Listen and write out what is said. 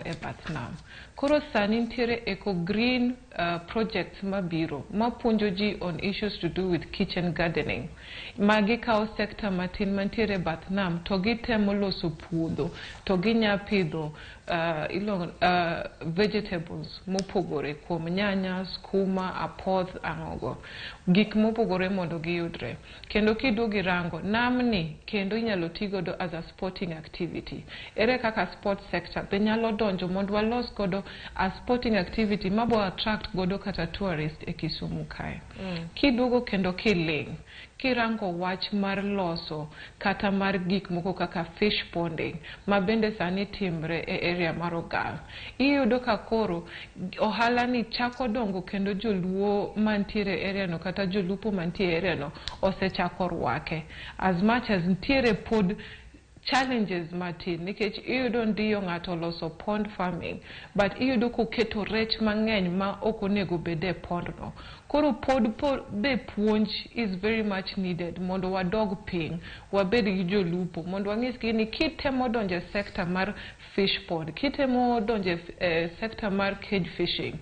e bath nam. Koro sani nitiere eco green projects mabiro mapuonjo ji on issues to do with kitchen gardening. Magi kao sector matin mantiere bath nam to gitemo loso puodho to ginya pidho vegetables mopogore kuom nyanya, skuma, apoth, ang'ogo. Gik mopogore mondo giyudre. Kendo kiduogi rango namni kendo inyalo tigodo as a sporting activity. Ere kaka sport sector be nyalo donjo mondo walos godo a sporting activity mabo attract godo kata tourist e Kisumu kae. Kiduogo kendo kiling, kirango wach mar loso kata mar gik moko kaka fish ponding mabende sani timre e area mar Ogal. Iyudo ka koro ohala ni chako dongo kendo joluo mantiere area no kata jolupo mantiere area no osechako rwake. As much as ntiere pod challenges matin nikech iyudo ndiyo ng'ato loso pond farming but iyudo koketo rech mang'eny ma ok onego bede pond no. Koro pod be puonj is very much needed mondo wadog piny wabed gi jolupo mondo wang'is ni kitemo donje sector mar fish pond, kitemo donje sector mar cage fishing